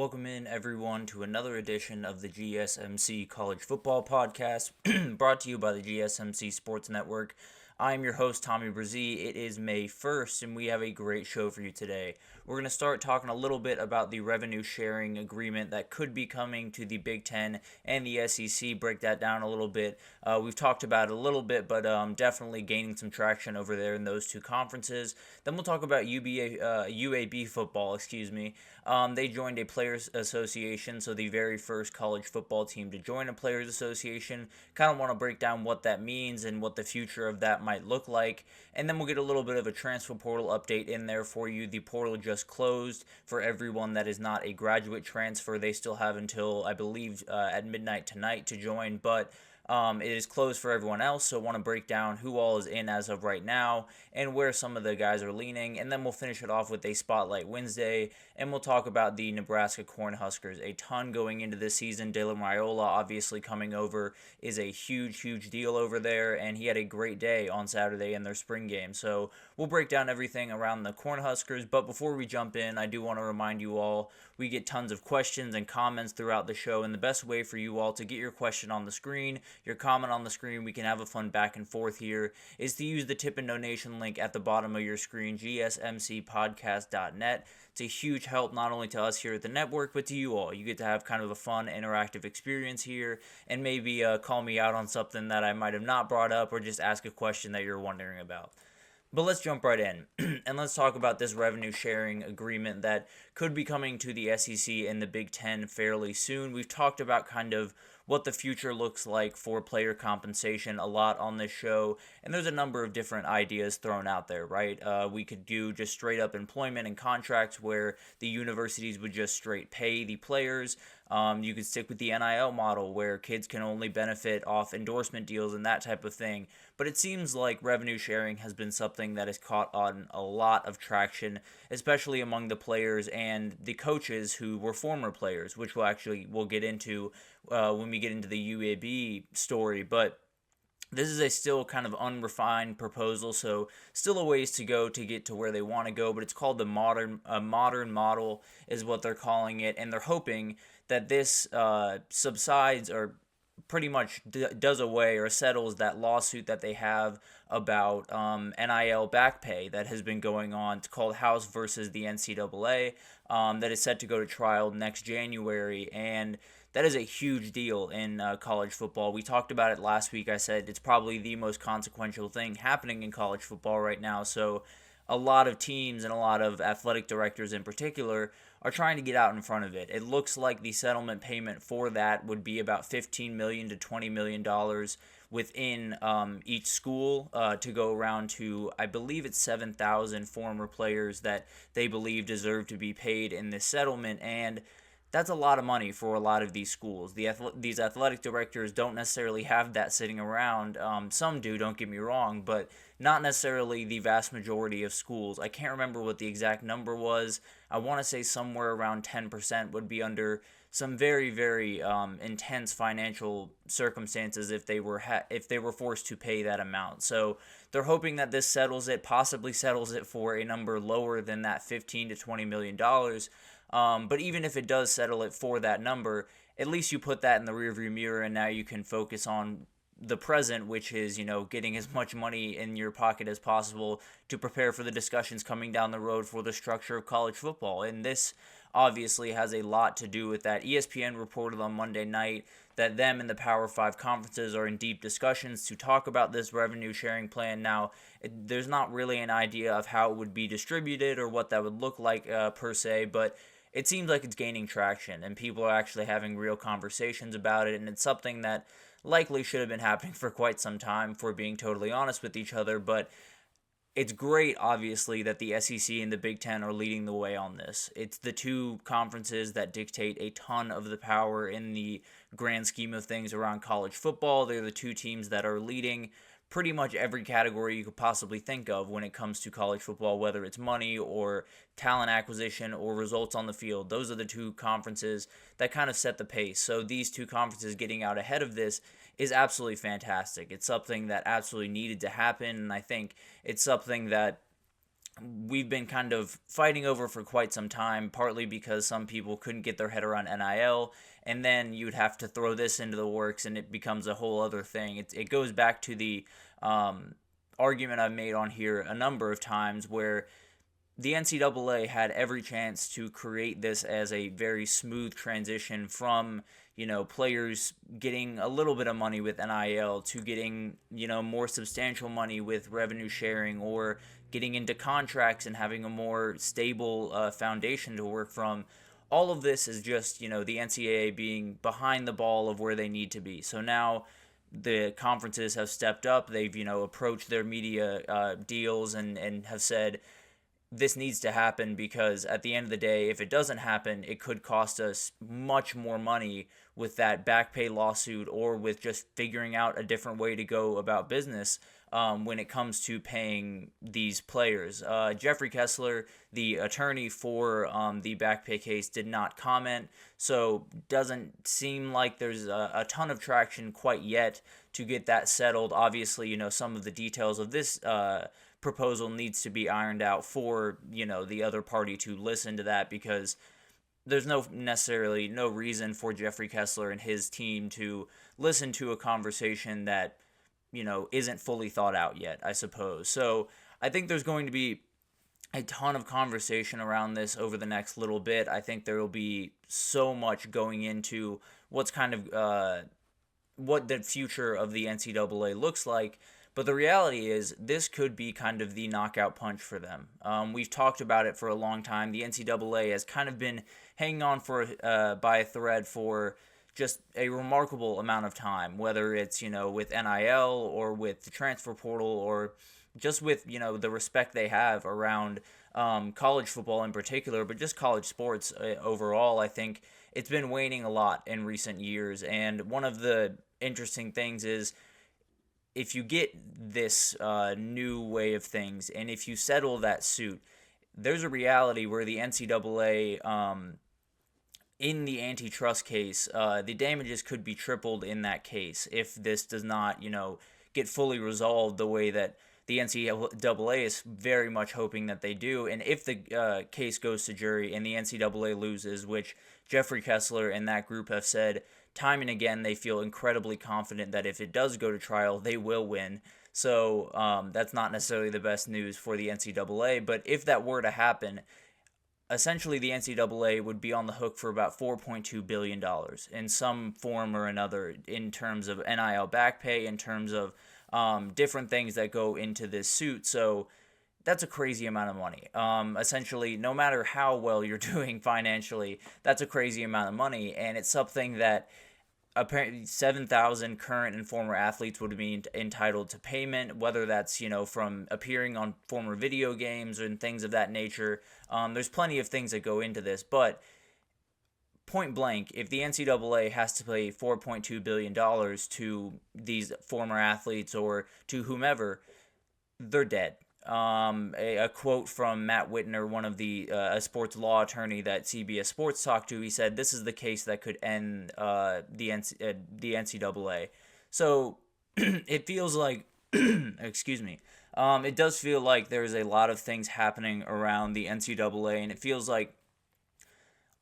Welcome in, everyone, to another edition of the GSMC College Football Podcast, brought to you by the GSMC Sports Network. I'm your host, Tommy Brzee. It is May 1st, and we have a great show for you today. We're going to start talking a little bit about the revenue sharing agreement that could be coming to the Big Ten and the SEC, break that down a little bit. We've talked about it a little bit, but definitely gaining some traction over there in those two conferences. Then we'll talk about UAB football, They joined a Players Association, so the very first college football team to join a Players Association. Kind of want to break down what that means and what the future of that might look like. And then we'll get a little bit of a transfer portal update in there for you. The portal just closed for everyone that is not a graduate transfer. They still have until, I believe, at midnight tonight to join, but it is closed for everyone else, so I want to break down who all is in as of right now and where some of the guys are leaning, and then we'll finish it off with a Spotlight Wednesday, and we'll talk about the Nebraska Cornhuskers. A ton going into this season. Dylan Raiola obviously coming over is a huge deal over there, and he had a great day on Saturday in their spring game, so we'll break down everything around the Cornhuskers. But before we jump in, I do want to remind you all, we get tons of questions and comments throughout the show, and the best way for you all to get your question on the screen, your comment on the screen, we can have a fun back and forth here, is to use the tip and donation link at the bottom of your screen, GSMCPodcast.net. It's a huge help not only to us here at the network, but to you all. You get to have kind of a fun, interactive experience here, and maybe call me out on something that I might have not brought up, or just ask a question that you're wondering about. But let's jump right in, and let's talk about this revenue sharing agreement that could be coming to the SEC and the Big Ten fairly soon. We've talked about kind of what the future looks like for player compensation a lot on this show, and there's a number of different ideas thrown out there, right? We could do just straight up employment and contracts where the universities would just straight pay the players. You could stick with the NIL model where kids can only benefit off endorsement deals and that type of thing. But it seems like revenue sharing has been something that has caught on a lot of traction, especially among the players and the coaches who were former players, which we'll get into when we get into the UAB story. But this is a still kind of unrefined proposal, so still a ways to go to get to where they want to go, but it's called the modern model is what they're calling it, and they're hoping that this subsides or pretty much does away or settles that lawsuit that they have about NIL back pay that has been going on. It's called House versus the NCAA, that is set to go to trial next January, and that is a huge deal in college football. We talked about it last week. I said it's probably the most consequential thing happening in college football right now. So a lot of teams and a lot of athletic directors in particular are trying to get out in front of it. It looks like the settlement payment for that would be about $15 million to $20 million within each school to go around to, I believe it's 7,000 former players that they believe deserve to be paid in this settlement, and that's a lot of money for a lot of these schools. These athletic directors don't necessarily have that sitting around. Some do, don't get me wrong, but not necessarily the vast majority of schools. I can't remember what the exact number was. I want to say somewhere around 10% would be under some very intense financial circumstances if they were forced to pay that amount. So they're hoping that this possibly settles it for a number lower than that $15 to $20 million. But even if it does settle it for that number, at least you put that in the rearview mirror, and now you can focus on the present, which is, getting as much money in your pocket as possible to prepare for the discussions coming down the road for the structure of college football. And this obviously has a lot to do with that. ESPN reported on Monday night that them and the Power 5 conferences are in deep discussions to talk about this revenue sharing plan. Now, there's not really an idea of how it would be distributed or what that would look like per se, but it seems like it's gaining traction and people are actually having real conversations about it, and it's something that likely should have been happening for quite some time, if we're being totally honest with each other. But it's great, obviously, that the SEC and the Big Ten are leading the way on this. It's the two conferences that dictate a ton of the power in the grand scheme of things around college football. They're the two teams that are leading pretty much every category you could possibly think of when it comes to college football, whether it's money or talent acquisition or results on the field. Those are the two conferences that kind of set the pace. So these two conferences getting out ahead of this is absolutely fantastic. It's something that absolutely needed to happen, and I think it's something that we've been kind of fighting over for quite some time, partly because some people couldn't get their head around NIL, and then you'd have to throw this into the works, and it becomes a whole other thing. It goes back to the argument I've made on here a number of times where the NCAA had every chance to create this as a very smooth transition from, players getting a little bit of money with NIL to getting, more substantial money with revenue sharing, or getting into contracts and having a more stable foundation to work from. All of this is just, the NCAA being behind the ball of where they need to be. So now the conferences have stepped up. They've, approached their media deals and have said, this needs to happen, because at the end of the day, if it doesn't happen, it could cost us much more money with that back pay lawsuit, or with just figuring out a different way to go about business when it comes to paying these players. Jeffrey Kessler, the attorney for the back pay case, did not comment, so doesn't seem like there's a ton of traction quite yet to get that settled. Obviously, some of the details of this proposal needs to be ironed out for, the other party to listen to that, because there's no reason for Jeffrey Kessler and his team to listen to a conversation that, isn't fully thought out yet, I suppose. So I think there's going to be a ton of conversation around this over the next little bit. I think there will be so much going into what's kind of what the future of the NCAA looks like. But the reality is, this could be kind of the knockout punch for them. We've talked about it for a long time. The NCAA has kind of been hanging on for by a thread for just a remarkable amount of time, whether it's, with NIL or with the transfer portal, or just with, the respect they have around college football in particular, but just college sports overall. I think it's been waning a lot in recent years. And one of the interesting things is, if you get this new way of things, and if you settle that suit, there's a reality where the NCAA, in the antitrust case, the damages could be tripled in that case if this does not, get fully resolved the way that the NCAA is very much hoping that they do. And if the case goes to jury and the NCAA loses, which Jeffrey Kessler and that group have said time and again, they feel incredibly confident that if it does go to trial, they will win. So that's not necessarily the best news for the NCAA. But if that were to happen, essentially the NCAA would be on the hook for about $4.2 billion in some form or another, in terms of NIL back pay, in terms of different things that go into this suit. So that's a crazy amount of money. Essentially, no matter how well you're doing financially, that's a crazy amount of money, and it's something that apparently 7,000 current and former athletes would be entitled to payment, whether that's, from appearing on former video games and things of that nature. There's plenty of things that go into this, but point blank, if the NCAA has to pay $4.2 billion to these former athletes or to whomever, they're dead. A quote from Matt Whitner, one of the a sports law attorney that CBS Sports talked to. He said, "This is the case that could end the NCAA." So it feels like, excuse me, it does feel like there's a lot of things happening around the NCAA, and it feels like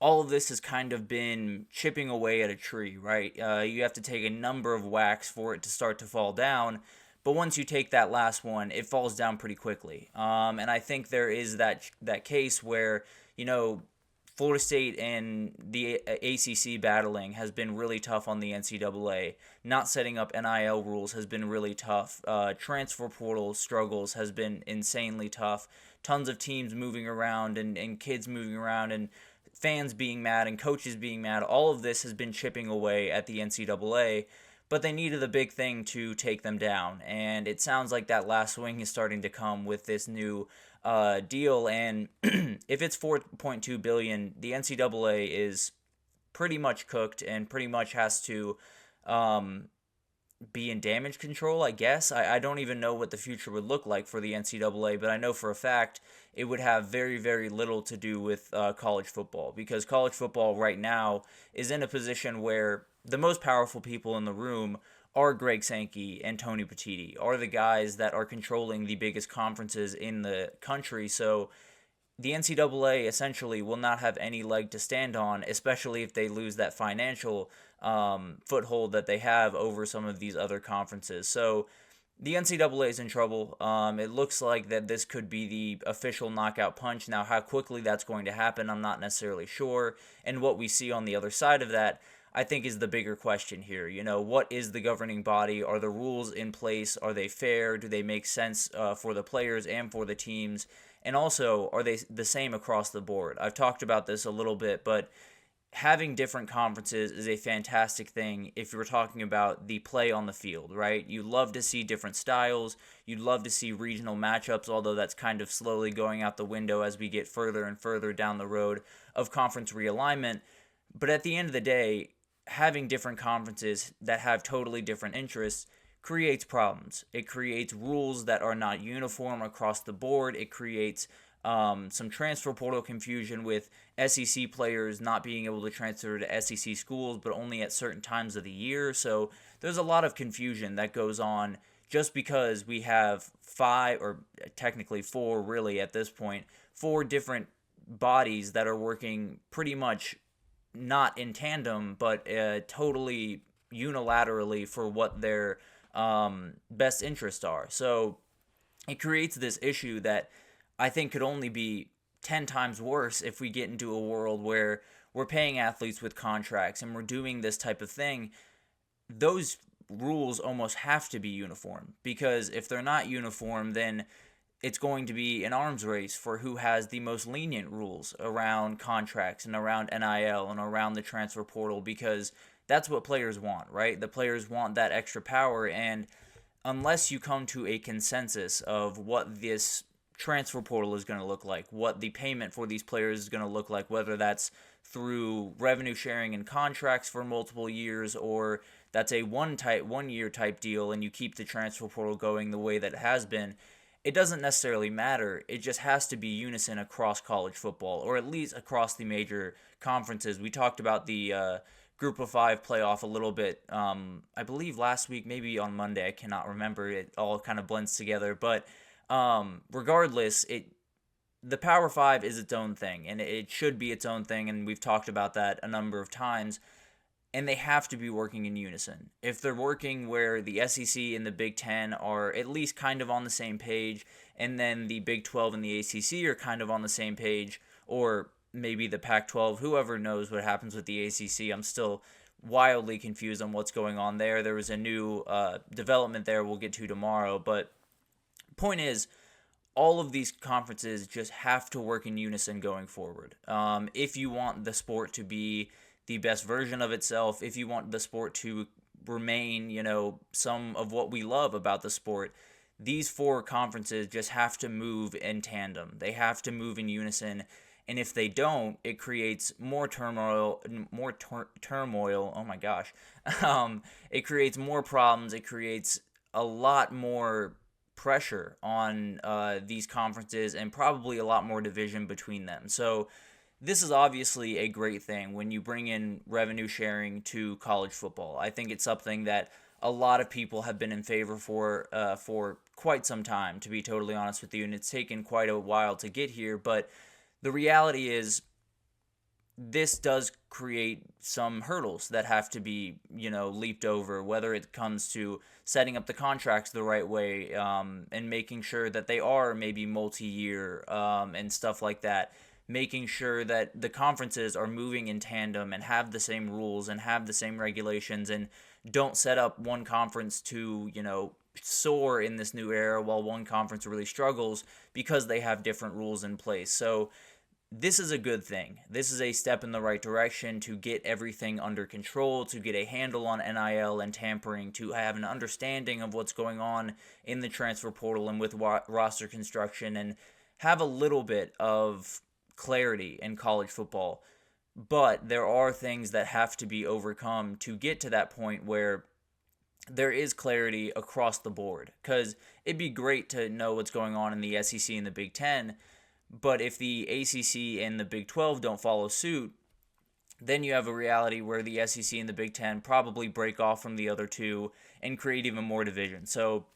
all of this has kind of been chipping away at a tree, right? You have to take a number of whacks for it to start to fall down. But once you take that last one, it falls down pretty quickly. And I think there is that case where, Florida State and the ACC battling has been really tough on the NCAA. Not setting up NIL rules has been really tough. Transfer portal struggles has been insanely tough. Tons of teams moving around and kids moving around and fans being mad and coaches being mad. All of this has been chipping away at the NCAA. But they needed a big thing to take them down, and it sounds like that last swing is starting to come with this new deal. And if it's $4.2 billion, the NCAA is pretty much cooked and pretty much has to be in damage control, I guess. I don't even know what the future would look like for the NCAA, but I know for a fact it would have very, very little to do with college football, because college football right now is in a position where the most powerful people in the room are Greg Sankey and Tony Petitti, are the guys that are controlling the biggest conferences in the country. So the NCAA essentially will not have any leg to stand on, especially if they lose that financial foothold that they have over some of these other conferences. So the NCAA is in trouble. It looks like that this could be the official knockout punch. Now, how quickly that's going to happen, I'm not necessarily sure. And what we see on the other side of that, I think, is the bigger question here. What is the governing body? Are the rules in place? Are they fair? Do they make sense for the players and for the teams? And also, are they the same across the board? I've talked about this a little bit, but having different conferences is a fantastic thing if you're talking about the play on the field, right? You love to see different styles. You'd love to see regional matchups, although that's kind of slowly going out the window as we get further and further down the road of conference realignment. But at the end of the day, having different conferences that have totally different interests creates problems. It creates rules that are not uniform across the board. It creates some transfer portal confusion with SEC players not being able to transfer to SEC schools, but only at certain times of the year. So there's a lot of confusion that goes on just because we have five, or technically four really at this point, four different bodies that are working pretty much not in tandem, but totally unilaterally for what their best interests are. So it creates this issue that I think could only be 10 times worse if we get into a world where we're paying athletes with contracts and we're doing this type of thing. Those rules almost have to be uniform, because if they're not uniform, then it's going to be an arms race for who has the most lenient rules around contracts and around NIL and around the transfer portal, because that's what players want, right? The players want that extra power, and unless you come to a consensus of what this transfer portal is going to look like, what the payment for these players is going to look like, whether that's through revenue sharing and contracts for multiple years, or that's a one year type deal and you keep the transfer portal going the way that it has been, it doesn't necessarily matter. It just has to be unison across college football, or at least across the major conferences. We talked about the Group of Five playoff a little bit, I believe last week, maybe on Monday. I cannot remember. It all kind of blends together. But regardless, the Power Five is its own thing, and it should be its own thing, and we've talked about that a number of times. And they have to be working in unison. If they're working where the SEC and the Big Ten are at least kind of on the same page, and then the Big 12 and the ACC are kind of on the same page, or maybe the Pac-12, whoever knows what happens with the ACC. I'm still wildly confused on what's going on there. There was a new development there we'll get to tomorrow. But point is, all of these conferences just have to work in unison going forward. If you want the sport to be the best version of itself, if you want the sport to remain, some of what we love about the sport, these four conferences just have to move in tandem. They have to move in unison. And if they don't, it creates more turmoil. Oh my gosh. It creates more problems. It creates a lot more pressure on these conferences, and probably a lot more division between them. So this is obviously a great thing when you bring in revenue sharing to college football. I think it's something that a lot of people have been in favor for quite some time, to be totally honest with you, and it's taken quite a while to get here. But the reality is, this does create some hurdles that have to be, leaped over, whether it comes to setting up the contracts the right way, and making sure that they are maybe multi-year, and stuff like that. Making sure that the conferences are moving in tandem and have the same rules and have the same regulations, and don't set up one conference to, soar in this new era while one conference really struggles because they have different rules in place. So this is a good thing. This is a step in the right direction to get everything under control, to get a handle on NIL and tampering, to have an understanding of what's going on in the transfer portal and with roster construction, and have a little bit of clarity in college football. But there are things that have to be overcome to get to that point where there is clarity across the board. Because it'd be great to know what's going on in the SEC and the Big Ten, but if the ACC and the Big 12 don't follow suit, then you have a reality where the SEC and the Big Ten probably break off from the other two and create even more division. So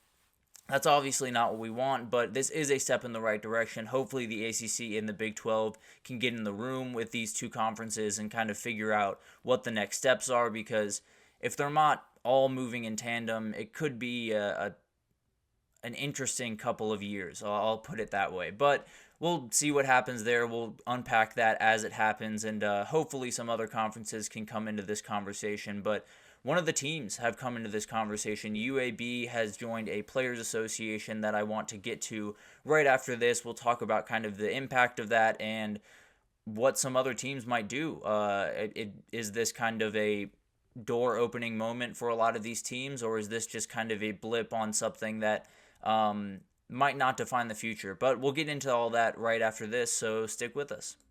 that's obviously not what we want, but this is a step in the right direction. Hopefully the ACC and the Big 12 can get in the room with these two conferences and kind of figure out what the next steps are, because if they're not all moving in tandem, it could be an interesting couple of years. I'll put it that way. But we'll see what happens there. We'll unpack that as it happens, and hopefully some other conferences can come into this conversation. But one of the teams have come into this conversation. UAB has joined a players association that I want to get to right after this. We'll talk about kind of the impact of that and what some other teams might do. Is this kind of a door opening moment for a lot of these teams, or is this just kind of a blip on something that might not define the future? But we'll get into all that right after this, so stick with us.